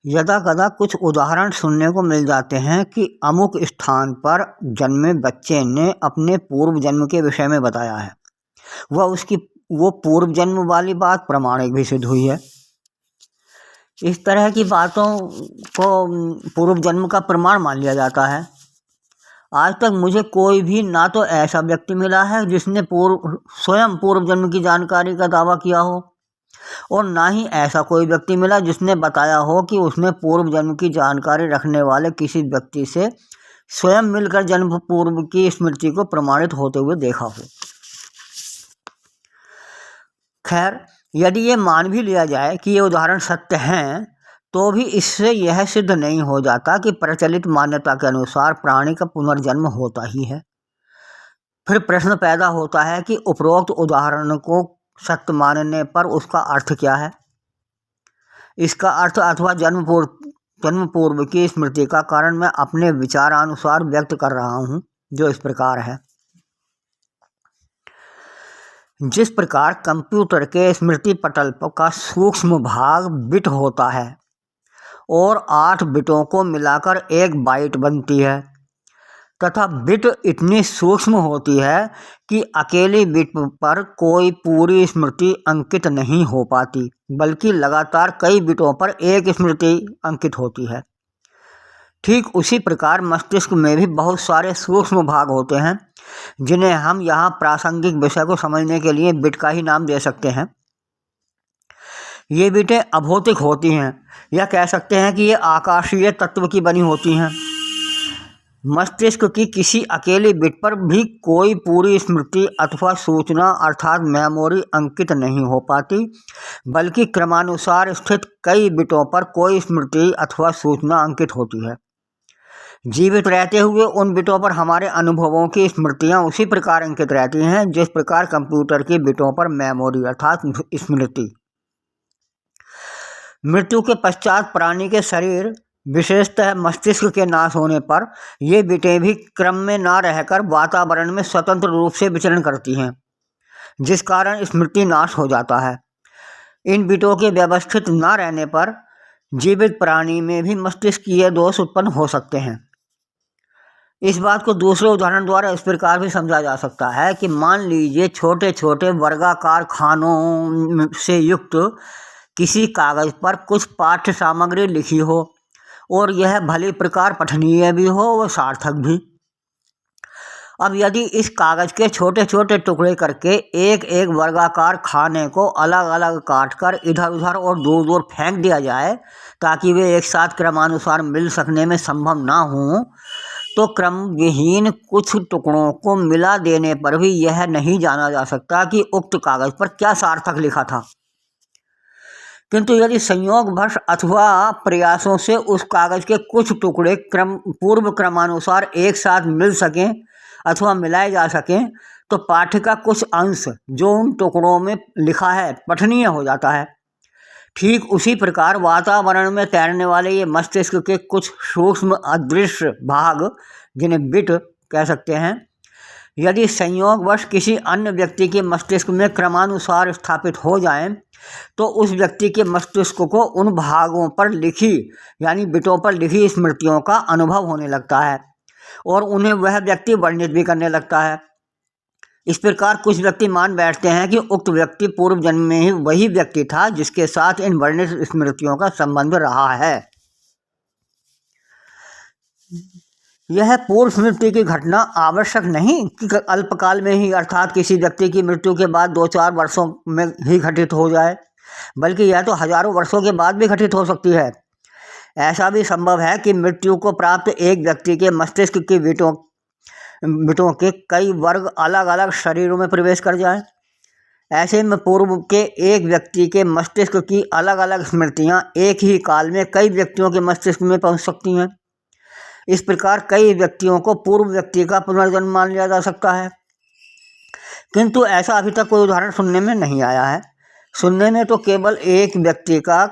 यदा कदा कुछ उदाहरण सुनने को मिल जाते हैं कि अमुक स्थान पर जन्मे बच्चे ने अपने पूर्व जन्म के विषय में बताया है। वो पूर्व जन्म वाली बात प्रमाणिक भी सिद्ध हुई है। इस तरह की बातों को पूर्व जन्म का प्रमाण मान लिया जाता है। आज तक मुझे कोई भी ना तो ऐसा व्यक्ति मिला है जिसने स्वयं पूर्व जन्म की जानकारी का दावा किया हो, और ना ही ऐसा कोई व्यक्ति मिला जिसने बताया हो कि उसने पूर्व जन्म की जानकारी रखने वाले किसी व्यक्ति से स्वयं मिलकर जन्म पूर्व की स्मृति को प्रमाणित होते हुए देखा हो। खैर, यदि ये मान भी लिया जाए कि ये उदाहरण सत्य हैं, तो भी इससे यह सिद्ध नहीं हो जाता कि प्रचलित मान्यता के अनुसार प्राणी का पुनर्जन्म होता ही है। फिर प्रश्न पैदा होता है कि उपरोक्त उदाहरण को सत्य मानने पर उसका अर्थ क्या है। इसका अर्थ अथवा जन्म पूर्व की स्मृति का कारण मैं अपने विचारानुसार व्यक्त कर रहा हूँ, जो इस प्रकार है। जिस प्रकार कंप्यूटर के स्मृति पटल का सूक्ष्म भाग बिट होता है और 8 बिटों को मिलाकर 1 बाइट बनती है, तथा बिट इतनी सूक्ष्म होती है कि अकेली बिट पर कोई पूरी स्मृति अंकित नहीं हो पाती, बल्कि लगातार कई बिटों पर एक स्मृति अंकित होती है। ठीक उसी प्रकार मस्तिष्क में भी बहुत सारे सूक्ष्म भाग होते हैं, जिन्हें हम यहाँ प्रासंगिक विषय को समझने के लिए बिट का ही नाम दे सकते हैं। ये बिटें अभौतिक होती हैं, या कह सकते हैं कि ये आकाशीय तत्व की बनी होती हैं। मस्तिष्क की किसी अकेली बिट पर भी कोई पूरी स्मृति अथवा सूचना अर्थात मेमोरी अंकित नहीं हो पाती, बल्कि क्रमानुसार स्थित कई बिटों पर कोई स्मृति अथवा सूचना अंकित होती है। जीवित रहते हुए उन बिटों पर हमारे अनुभवों की स्मृतियाँ उसी प्रकार अंकित रहती हैं जिस प्रकार कंप्यूटर की बिटों पर मेमोरी अर्थात स्मृति। मृत्यु के पश्चात प्राणी के शरीर, विशेषतः मस्तिष्क के नाश होने पर ये बिटें भी क्रम में ना रहकर वातावरण में स्वतंत्र रूप से विचरण करती हैं, जिस कारण स्मृति नाश हो जाता है। इन बिटों के व्यवस्थित ना रहने पर जीवित प्राणी में भी मस्तिष्कीय दोष उत्पन्न हो सकते हैं। इस बात को दूसरे उदाहरण द्वारा इस प्रकार भी समझा जा सकता है कि मान लीजिए छोटे छोटे वर्गाकार खानों से युक्त किसी कागज पर कुछ पाठ्य सामग्री लिखी हो, और यह भली प्रकार पठनीय भी हो व सार्थक भी। अब यदि इस कागज के छोटे छोटे टुकड़े करके एक एक वर्गाकार खाने को अलग अलग काटकर इधर उधर और दूर दूर फेंक दिया जाए ताकि वे एक साथ क्रमानुसार मिल सकने में संभव ना हो, तो क्रम विहीन कुछ टुकड़ों को मिला देने पर भी यह नहीं जाना जा सकता कि उक्त कागज पर क्या सार्थक लिखा था। किंतु यदि संयोगवश अथवा प्रयासों से उस कागज के कुछ टुकड़े पूर्व क्रमानुसार एक साथ मिल सकें अथवा मिलाए जा सकें, तो पाठ्य का कुछ अंश जो उन टुकड़ों में लिखा है पठनीय हो जाता है। ठीक उसी प्रकार वातावरण में तैरने वाले ये मस्तिष्क के कुछ सूक्ष्म अदृश्य भाग, जिन्हें बिट कह सकते हैं, यदि संयोगवश किसी अन्य व्यक्ति के मस्तिष्क में क्रमानुसार स्थापित हो जाएं, तो उस व्यक्ति के मस्तिष्क को उन भागों पर लिखी यानी बिटों पर लिखी स्मृतियों का अनुभव होने लगता है और उन्हें वह व्यक्ति वर्णित भी करने लगता है। इस प्रकार कुछ व्यक्ति मान बैठते हैं कि उक्त व्यक्ति पूर्व जन्म में ही वही व्यक्ति था जिसके साथ इन वर्णित स्मृतियों का संबंध रहा है। यह पूर्व स्मृति की घटना आवश्यक नहीं कि अल्पकाल में ही अर्थात किसी व्यक्ति की मृत्यु के बाद 2-4 वर्षों में ही घटित हो जाए, बल्कि यह तो हजारों वर्षों के बाद भी घटित हो सकती है। ऐसा भी संभव है कि मृत्यु को प्राप्त एक व्यक्ति के मस्तिष्क की बिटों के कई वर्ग अलग अलग शरीरों में प्रवेश कर जाएं। ऐसे में पूर्व के एक व्यक्ति के मस्तिष्क की अलग अलग स्मृतियां एक ही काल में कई व्यक्तियों के मस्तिष्क में पहुंच सकती हैं। इस प्रकार कई व्यक्तियों को पूर्व व्यक्ति का पुनर्जन्म मान लिया जा सकता है, किंतु ऐसा अभी तक कोई उदाहरण सुनने में नहीं आया है। सुनने में तो केवल एक व्यक्ति का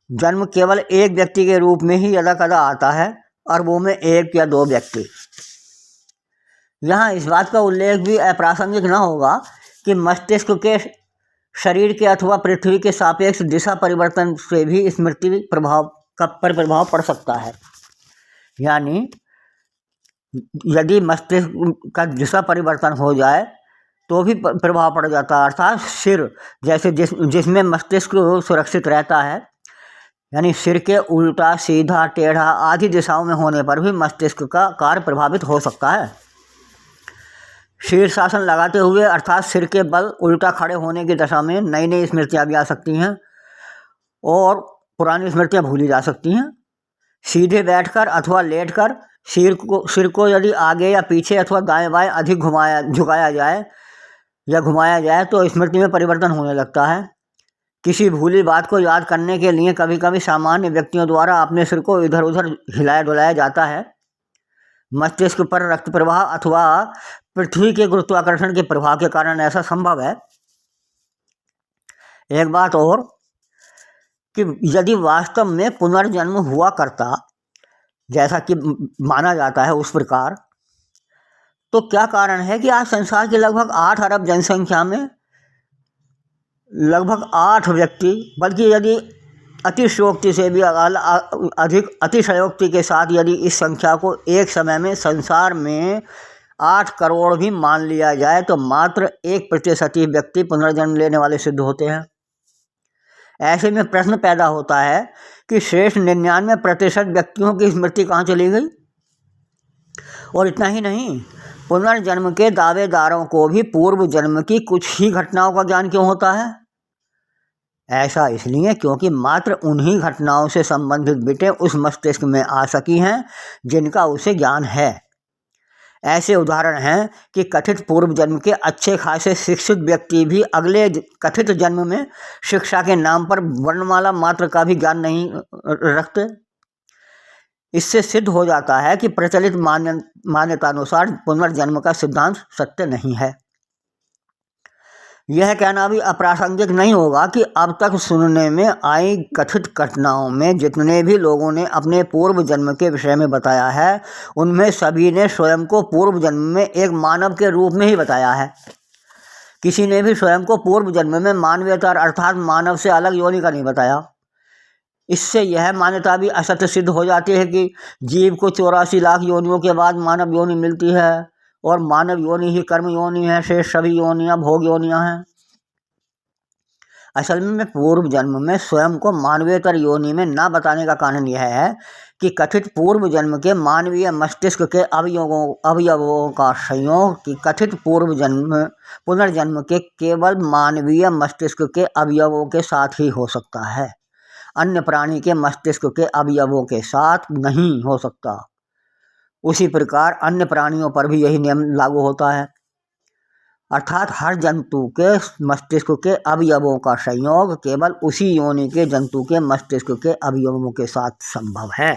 जन्म केवल एक व्यक्ति के रूप में ही यदा कदा आता है, अरबों में 1 या 2 व्यक्ति। यहाँ इस बात का उल्लेख भी अप्रासंगिक न होगा कि मस्तिष्क के शरीर के अथवा पृथ्वी के सापेक्ष दिशा परिवर्तन से भी स्मृति पर प्रभाव पड़ सकता है। यानी यदि मस्तिष्क का दिशा परिवर्तन हो जाए तो भी प्रभाव पड़ जाता है। अर्थात सिर जैसे जिसमें मस्तिष्क सुरक्षित रहता है, यानी सिर के उल्टा, सीधा, टेढ़ा आदि दिशाओं में होने पर भी मस्तिष्क का कार्य प्रभावित हो सकता है। शीर्षासन लगाते हुए अर्थात सिर के बल उल्टा खड़े होने की दशा में नई नई स्मृतियाँ भी आ सकती हैं और पुरानी स्मृतियाँ भूली जा सकती हैं। सीधे बैठकर अथवा लेटकर सिर को यदि आगे या पीछे अथवा दाएं बाएं अधिक झुकाया जाए तो स्मृति में परिवर्तन होने लगता है। किसी भूली बात को याद करने के लिए कभी कभी सामान्य व्यक्तियों द्वारा अपने सिर को इधर उधर हिलाया डुलाया जाता है। मस्तिष्क पर रक्त प्रवाह अथवा पृथ्वी के गुरुत्वाकर्षण के प्रभाव के कारण ऐसा संभव है। एक बात और कि यदि वास्तव में पुनर्जन्म हुआ करता जैसा कि माना जाता है उस प्रकार, तो क्या कारण है कि आज संसार की लगभग 8 अरब जनसंख्या में लगभग 8 व्यक्ति, बल्कि यदि अतिशयोक्ति से भी अधिक अतिशयोक्ति के साथ यदि इस संख्या को एक समय में संसार में 8 करोड़ भी मान लिया जाए तो मात्र 1% ही व्यक्ति पुनर्जन्म लेने वाले सिद्ध होते हैं। ऐसे में प्रश्न पैदा होता है कि शेष 99% व्यक्तियों की स्मृति कहाँ चली गई। और इतना ही नहीं, पुनर्जन्म के दावेदारों को भी पूर्व जन्म की कुछ ही घटनाओं का ज्ञान क्यों होता है? ऐसा इसलिए क्योंकि मात्र उन्हीं घटनाओं से संबंधित बिटें उस मस्तिष्क में आ सकी हैं जिनका उसे ज्ञान है। ऐसे उदाहरण हैं कि कथित पूर्व जन्म के अच्छे खासे शिक्षित व्यक्ति भी अगले कथित जन्म में शिक्षा के नाम पर वर्णमाला मात्र का भी ज्ञान नहीं रखते। इससे सिद्ध हो जाता है कि प्रचलित मान्यतानुसार पुनर्जन्म का सिद्धांत सत्य नहीं है। यह कहना भी अप्रासंगिक नहीं होगा कि अब तक सुनने में आई कथित घटनाओं में जितने भी लोगों ने अपने पूर्व जन्म के विषय में बताया है, उनमें सभी ने स्वयं को पूर्व जन्म में एक मानव के रूप में ही बताया है। किसी ने भी स्वयं को पूर्व जन्म में मानवेतर अर्थात मानव से अलग योनि का नहीं बताया। इससे यह मान्यता भी असत्य सिद्ध हो जाती है कि जीव को 84 लाख योनियों के बाद मानव योनि मिलती है और मानव योनि ही कर्म योनि है, शेष सभी योनियाँ भोग योनियाँ हैं। असल में पूर्व जन्म में स्वयं को मानवीयतर योनि में न बताने का कारण यह है कि कथित पूर्व जन्म के मानवीय मस्तिष्क के अवयवों का संयोग कि कथित पुनर्जन्म के केवल मानवीय मस्तिष्क के अवयवों के साथ ही हो सकता है, अन्य प्राणी के मस्तिष्क के अवयवों के साथ नहीं हो सकता। उसी प्रकार अन्य प्राणियों पर भी यही नियम लागू होता है, अर्थात हर जंतु के मस्तिष्क के अवयवों का संयोग केवल उसी योनि के जंतु के मस्तिष्क के अवयवों के साथ संभव है।